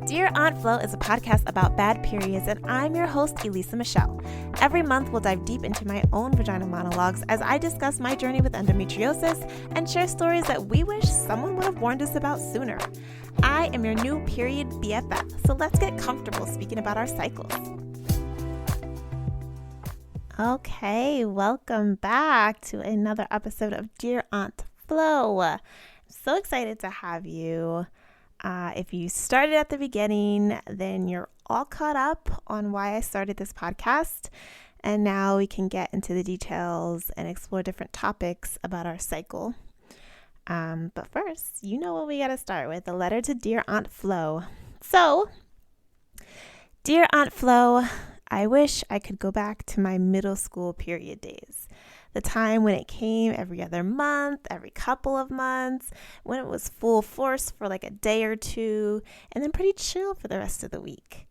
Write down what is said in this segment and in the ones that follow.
Dear Aunt Flo is a podcast about bad periods, and I'm your host, Elisa Michelle. Every month, we'll dive deep into my own vagina monologues as I discuss my journey with endometriosis and share stories that we wish someone would have warned us about sooner. I am your new period BFF, so let's get comfortable speaking about our cycles. Okay, welcome back to another episode of Dear Aunt Flo. I'm so excited to have you. If you started at the beginning, then you're all caught up on why I started this podcast. And now we can get into the details and explore different topics about our cycle. But first, you know what we got to start with, a letter to Dear Aunt Flo. So, Dear Aunt Flo, I wish I could go back to my middle school period days. The time when it came every other month, every couple of months, when it was full force for like a day or two, and then pretty chill for the rest of the week.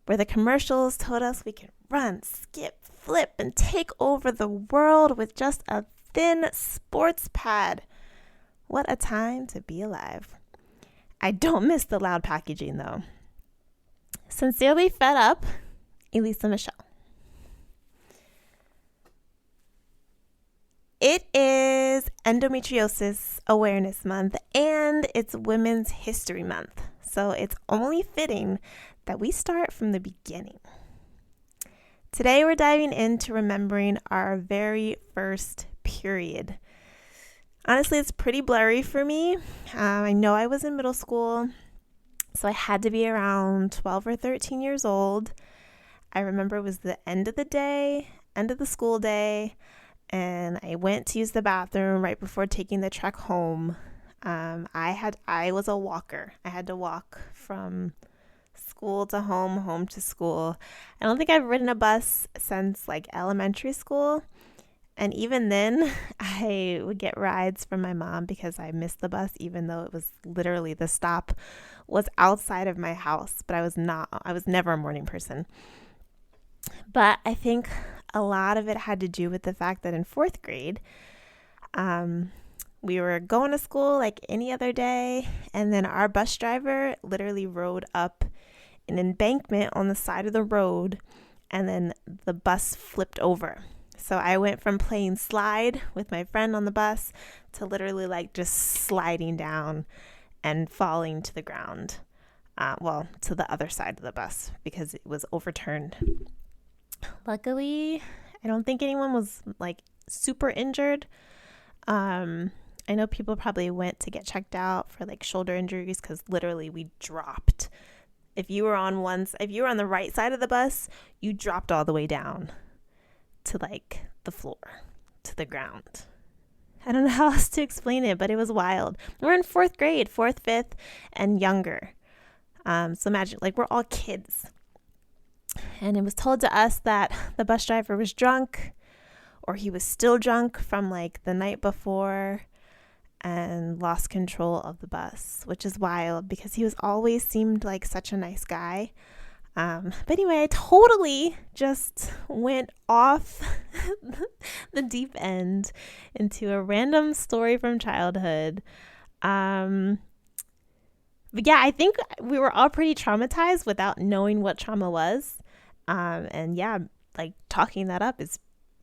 Where the commercials told us we could run, skip, flip, and take over the world with just a thin sports pad. What a time to be alive. I don't miss the loud packaging though. Sincerely fed up, Elisa Michelle. It is Endometriosis Awareness Month and it's Women's History Month. So it's only fitting that we start from the beginning. Today we're diving into remembering our very first period. Honestly, it's pretty blurry for me. I know I was in middle school, so I had to be around 12 or 13 years old. I remember it was the end of the day, end of the school day, and I went to use the bathroom right before taking the trek home. I was a walker. I had to walk from school to home, home to school. I don't think I've ridden a bus since like elementary school. And even then, I would get rides from my mom because I missed the bus, even though it was literally the stop was outside of my house. But I was never a morning person. But I think a lot of it had to do with the fact that in fourth grade, we were going to school like any other day, and then our bus driver literally rode up an embankment on the side of the road, and then the bus flipped over. So I went from playing slide with my friend on the bus to literally like just sliding down and falling to the ground. To the other side of the bus because it was overturned. Luckily, I don't think anyone was like super injured. I know people probably went to get checked out for like shoulder injuries because literally we dropped. If you were on the right side of the bus, you dropped all the way down to like the floor, to the ground. I don't know how else to explain it, but it was wild. We're in fourth grade, fourth, fifth, and younger. So imagine, like, we're all kids. And it was told to us that the bus driver was drunk, or he was still drunk from like the night before and lost control of the bus, which is wild because he was always seemed like such a nice guy. But anyway, I totally just went off the deep end into a random story from childhood. But yeah, I think we were all pretty traumatized without knowing what trauma was. And yeah, like talking that up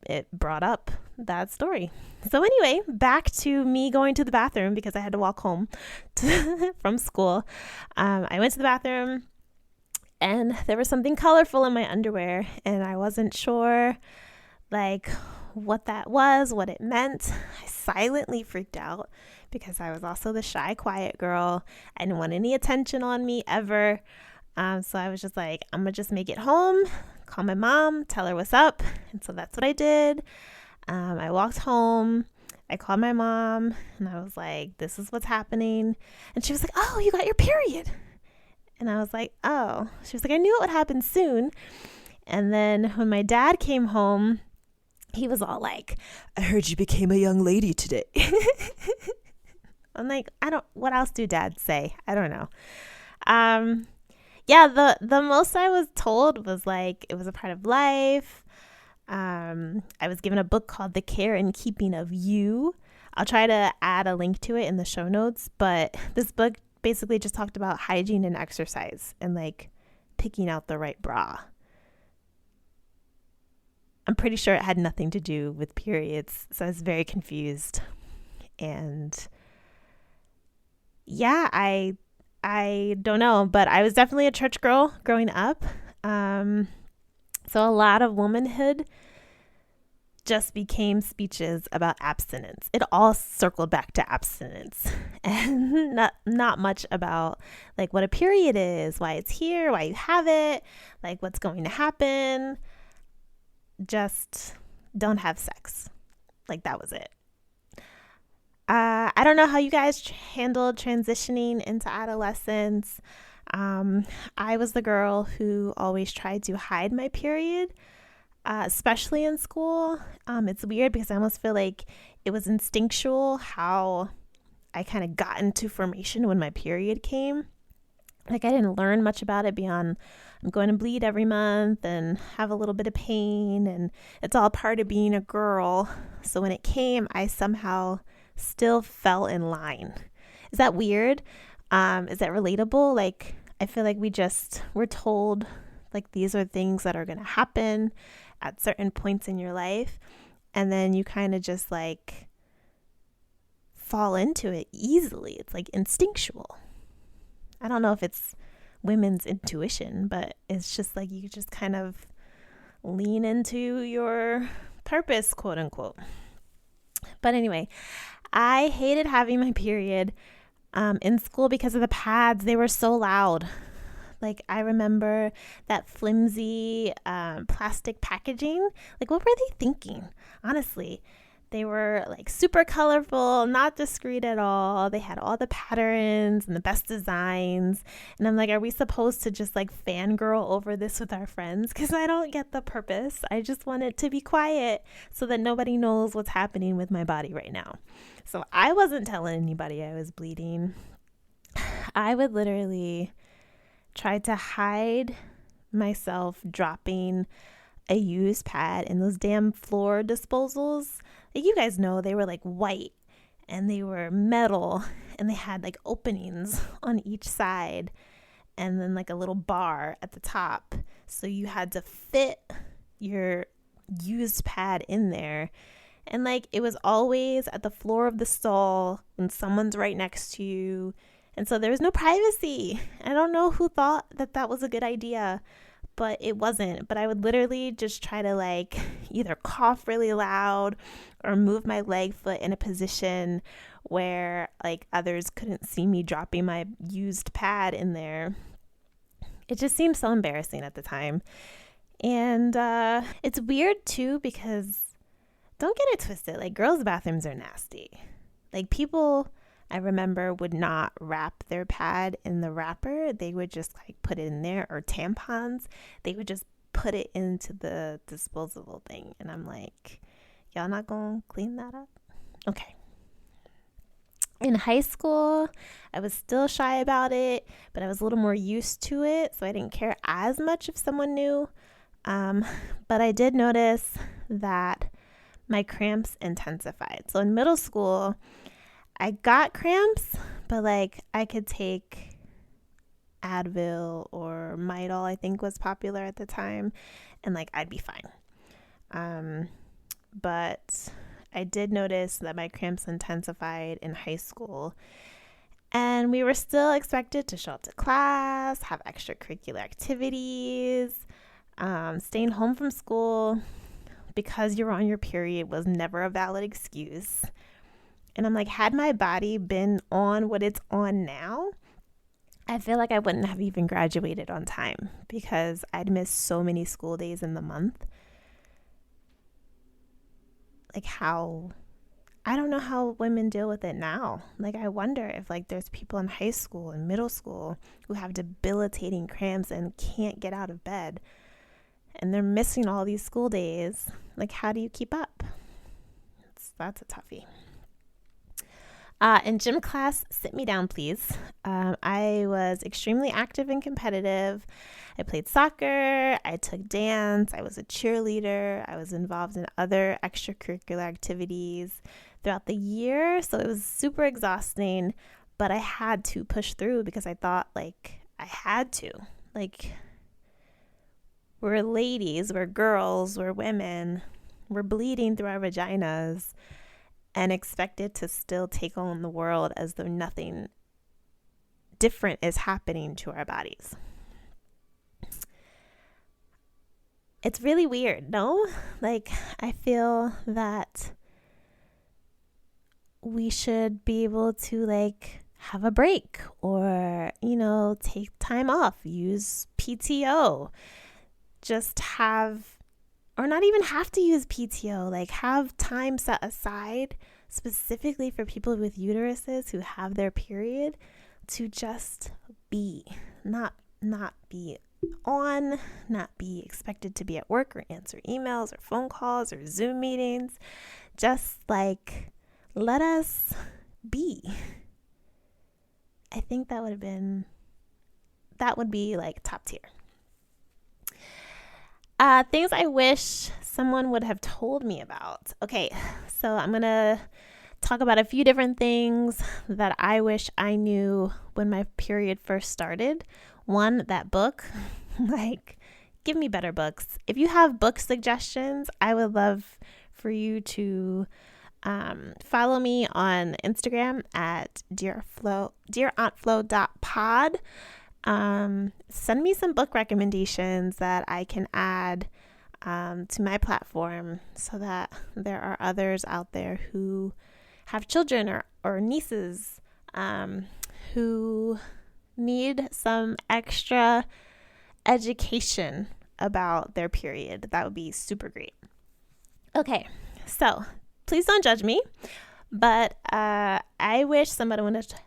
it brought up that story. So anyway, back to me going to the bathroom because I had to walk home from school. I went to the bathroom and there was something colorful in my underwear and I wasn't sure like what that was, what it meant. I silently freaked out because I was also the shy, quiet girl. I didn't want any attention on me ever. So I was just like, I'm going to just make it home, call my mom, tell her what's up. And so that's what I did. I walked home. I called my mom and I was like, this is what's happening. And she was like, oh, you got your period. And I was like, oh. She was like, I knew it would happen soon. And then when my dad came home, he was all like, I heard you became a young lady today. I'm like, what else do dads say? I don't know. Yeah, the most I was told was like, it was a part of life. I was given a book called The Care and Keeping of You. I'll try to add a link to it in the show notes, but this book basically just talked about hygiene and exercise and like picking out the right bra. I'm pretty sure it had nothing to do with periods, so I was very confused. And yeah, I don't know, but I was definitely a church girl growing up. So a lot of womanhood just became speeches about abstinence. It all circled back to abstinence, and not much about like what a period is, why it's here, why you have it, like what's going to happen. Just don't have sex. Like that was it. I don't know how you guys handled transitioning into adolescence. I was the girl who always tried to hide my period, especially in school. It's weird because I almost feel like it was instinctual how I kind of got into formation when my period came. Like I didn't learn much about it beyond I'm going to bleed every month and have a little bit of pain, and it's all part of being a girl. So when it came, I somehow still fell in line. Is that weird? Is that relatable? Like I feel like we're told like these are things that are going to happen at certain points in your life, and then you kind of just like fall into it easily. It's like instinctual. I don't know if it's women's intuition, but it's just like you just kind of lean into your purpose, quote unquote. But anyway, I hated having my period in school because of the pads. They were so loud. Like I remember that flimsy plastic packaging. Like what were they thinking? Honestly, they were like super colorful, not discreet at all. They had all the patterns and the best designs. And I'm like, are we supposed to just like fangirl over this with our friends? Because I don't get the purpose. I just want it to be quiet so that nobody knows what's happening with my body right now. So I wasn't telling anybody I was bleeding. I would literally try to hide myself dropping a used pad in those damn floor disposals. Like you guys know, they were like white and they were metal and they had like openings on each side and then like a little bar at the top. So you had to fit your used pad in there. And like it was always at the floor of the stall when someone's right next to you. And so there was no privacy. I don't know who thought that that was a good idea, but it wasn't. But I would literally just try to like either cough really loud or move my leg foot in a position where like others couldn't see me dropping my used pad in there. It just seemed so embarrassing at the time. And it's weird too because don't get it twisted. Like girls' bathrooms are nasty. Like people, I remember, would not wrap their pad in the wrapper. They would just like put it in there, or tampons. They would just put it into the disposable thing. And I'm like, y'all not gonna clean that up? Okay. In high school, I was still shy about it, but I was a little more used to it. So I didn't care as much if someone knew. But I did notice that my cramps intensified. So in middle school, I got cramps, but like I could take Advil or Midol, I think was popular at the time, and like I'd be fine. But I did notice that my cramps intensified in high school, and we were still expected to show up to class, have extracurricular activities, staying home from school because you're on your period was never a valid excuse. And I'm like, had my body been on what it's on now, I feel like I wouldn't have even graduated on time because I'd missed so many school days in the month. Like I don't know how women deal with it now. Like I wonder if like there's people in high school and middle school who have debilitating cramps and can't get out of bed. And they're missing all these school days. Like how do you keep up? That's a toughie. In gym class, sit me down, please. I was extremely active and competitive. I played soccer. I took dance. I was a cheerleader. I was involved in other extracurricular activities throughout the year. So it was super exhausting, but I had to push through because I thought like I had to. Like, we're ladies, we're girls, we're women, we're bleeding through our vaginas and expected to still take on the world as though nothing different is happening to our bodies. It's really weird, no? Like, I feel that we should be able to like have a break or, take time off, use PTO, just have, or not even have to use PTO, like have time set aside specifically for people with uteruses who have their period to just be, not be on, not be expected to be at work or answer emails or phone calls or Zoom meetings. Just like, let us be. I think that would be like top tier. Things I wish someone would have told me about. Okay, so I'm going to talk about a few different things that I wish I knew when my period first started. One, that book. Like, give me better books. If you have book suggestions, I would love for you to follow me on Instagram at dearauntflo.pod. Send me some book recommendations that I can add to my platform so that there are others out there who have children or nieces who need some extra education about their period. That would be super great. Okay, so please don't judge me, but I wish somebody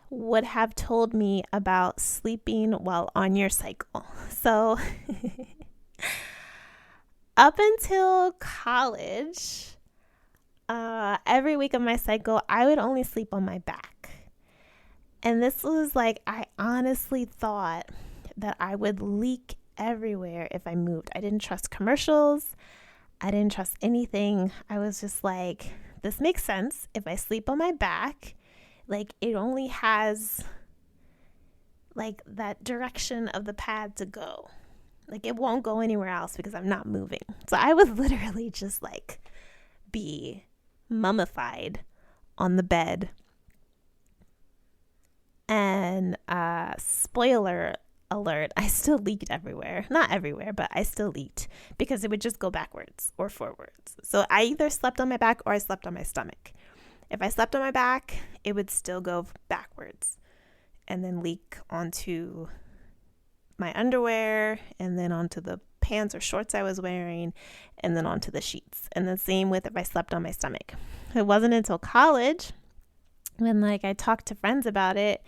would have told me about sleeping while on your cycle. So up until college, every week of my cycle, I would only sleep on my back. And this was like, I honestly thought that I would leak everywhere if I moved. I didn't trust commercials. I didn't trust anything. I was just like, this makes sense. If I sleep on my back, like it only has like that direction of the pad to go. Like it won't go anywhere else because I'm not moving. So I would literally just like be mummified on the bed. And spoiler alert, I still leaked everywhere. Not everywhere, but I still leaked because it would just go backwards or forwards. So I either slept on my back or I slept on my stomach. If I slept on my back, it would still go backwards and then leak onto my underwear and then onto the pants or shorts I was wearing and then onto the sheets. And the same with if I slept on my stomach. It wasn't until college when I talked to friends about it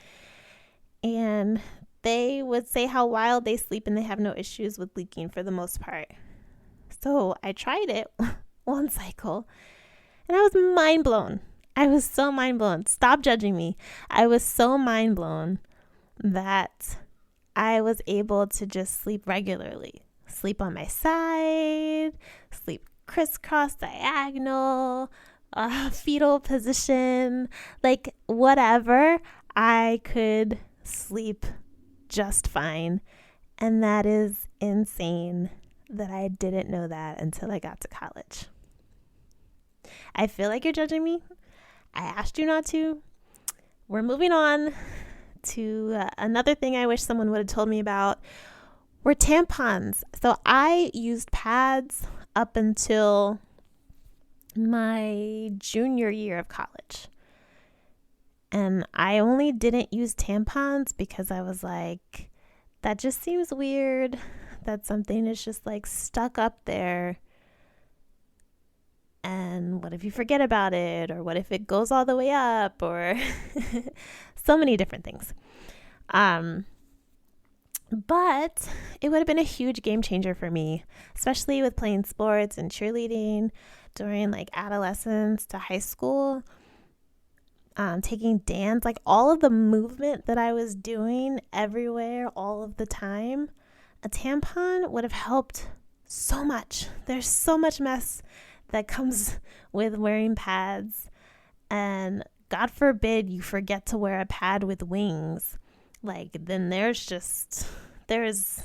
and they would say how wild they sleep and they have no issues with leaking for the most part. So I tried it one cycle and I was mind blown. I was so mind blown. Stop judging me. I was so mind blown that I was able to just sleep regularly. Sleep on my side, sleep crisscross diagonal, fetal position, like whatever. I could sleep just fine. And that is insane that I didn't know that until I got to college. I feel like you're judging me. I asked you not to. We're moving on to another thing I wish someone would have told me about were tampons. So I used pads up until my junior year of college. And I only didn't use tampons because I was like, that just seems weird that something is just like stuck up there. And what if you forget about it? Or what if it goes all the way up? Or so many different things. But it would have been a huge game changer for me, especially with playing sports and cheerleading during adolescence to high school. Taking dance, all of the movement that I was doing everywhere, all of the time, a tampon would have helped so much. There's so much mess that comes with wearing pads and God forbid you forget to wear a pad with wings. Like, then there's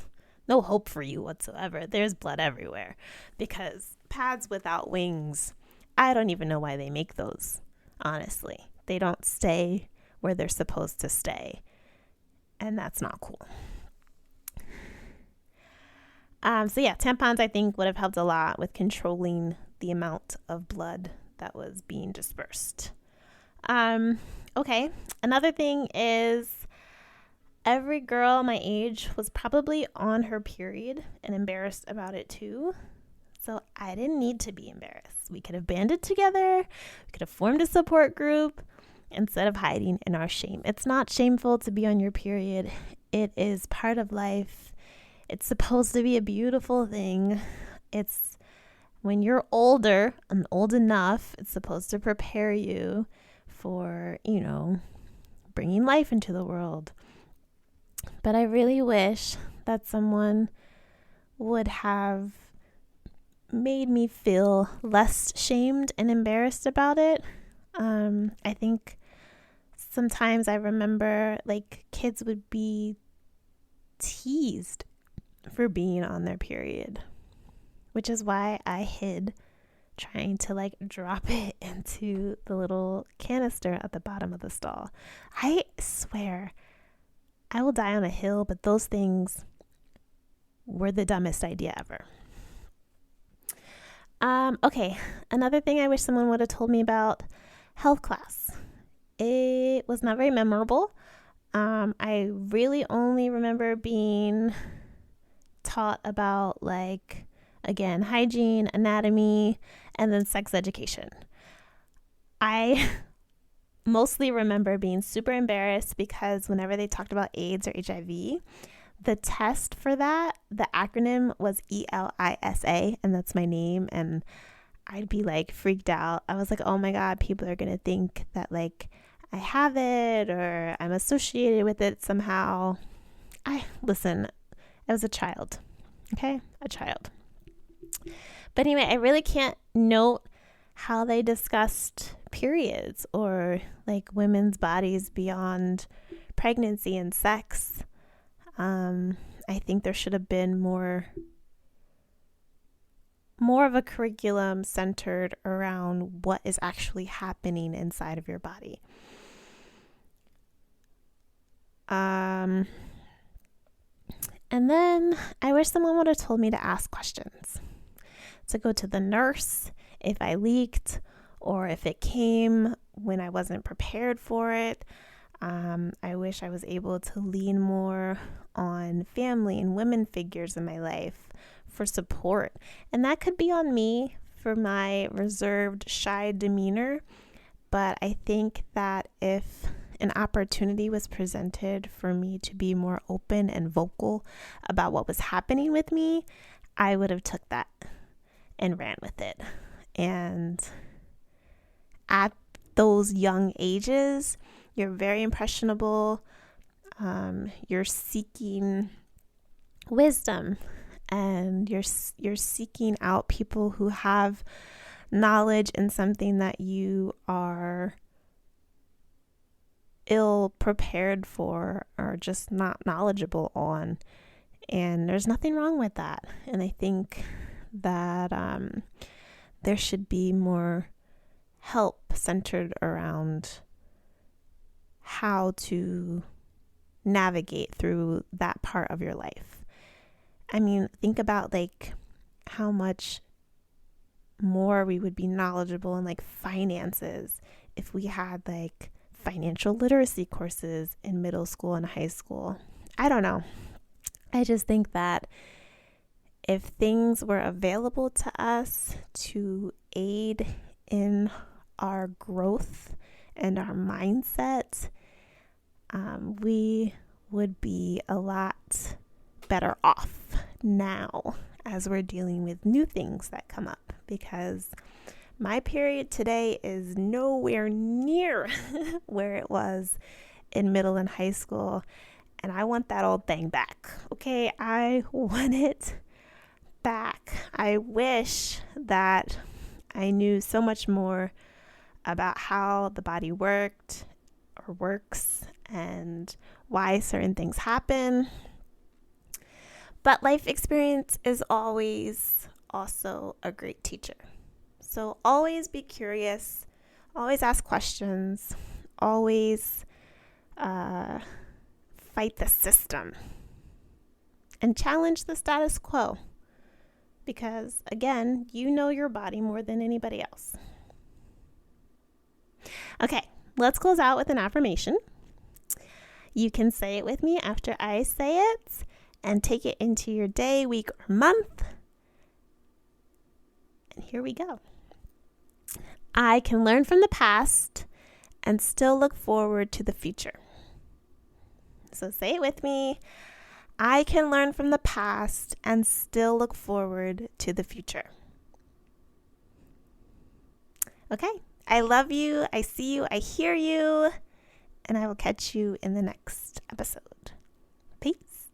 no hope for you whatsoever. There's blood everywhere, because pads without wings, I don't even know why they make those, honestly. They don't stay where they're supposed to stay, and that's not cool. So yeah, tampons, I think, would have helped a lot with controlling the amount of blood that was being dispersed. Okay, another thing is, every girl my age was probably on her period and embarrassed about it too. So I didn't need to be embarrassed. We could have banded together. We could have formed a support group instead of hiding in our shame. It's not shameful to be on your period. It is part of life. It's supposed to be a beautiful thing. It's when you're older and old enough, it's supposed to prepare you for, bringing life into the world. But I really wish that someone would have made me feel less shamed and embarrassed about it. I think sometimes I remember kids would be teased for being on their period, which is why I hid trying to drop it into the little canister at the bottom of the stall. I swear, I will die on a hill, but those things were the dumbest idea ever. Okay, another thing I wish someone would have told me about: health class. It was not very memorable. I really only remember being taught about again, hygiene, anatomy, and then sex education. I mostly remember being super embarrassed because whenever they talked about AIDS or HIV, the test for that, the acronym was ELISA, and that's my name, and I'd be freaked out. I was like, oh my God, people are gonna think that I have it or I'm associated with it somehow. Listen, I was a child, okay? A child. But anyway, I really can't note how they discussed periods or women's bodies beyond pregnancy and sex. I think there should have been more of a curriculum centered around what is actually happening inside of your body. And then I wish someone would have told me to ask questions, to go to the nurse if I leaked or if it came when I wasn't prepared for it. I wish I was able to lean more on family and women figures in my life for support. And that could be on me for my reserved, shy demeanor. But I think that if an opportunity was presented for me to be more open and vocal about what was happening with me, I would have took that and ran with it. And at those young ages, you're very impressionable. You're seeking wisdom, and you're seeking out people who have knowledge in something that you are ill prepared for or just not knowledgeable on. And there's nothing wrong with that. And I think that there should be more help centered around how to navigate through that part of your life. I mean, think about how much more we would be knowledgeable in finances if we had financial literacy courses in middle school and high school. I don't know. I just think that if things were available to us to aid in our growth and our mindset, we would be a lot better off now as we're dealing with new things that come up, because my period today is nowhere near where it was in middle and high school, and I want that old thing back. Okay, I want it back. I wish that I knew so much more about how the body worked or works and why certain things happen. But life experience is always also a great teacher. So always be curious, always ask questions, always fight the system and challenge the status quo. Because again, you know your body more than anybody else. Okay, let's close out with an affirmation. You can say it with me after I say it and take it into your day, week, or month. And here we go. I can learn from the past and still look forward to the future. So say it with me. I can learn from the past and still look forward to the future. Okay, I love you. I see you. I hear you. And I will catch you in the next episode. Peace.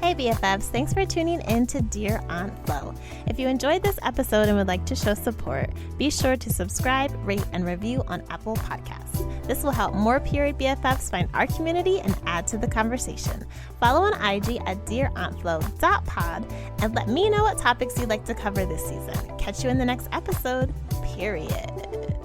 Hey BFFs, thanks for tuning in to Dear Aunt Flo. If you enjoyed this episode and would like to show support, be sure to subscribe, rate, and review on Apple Podcasts. This will help more period BFFs find our community and add to the conversation. Follow on IG at dearauntflo.pod and let me know what topics you'd like to cover this season. Catch you in the next episode, period.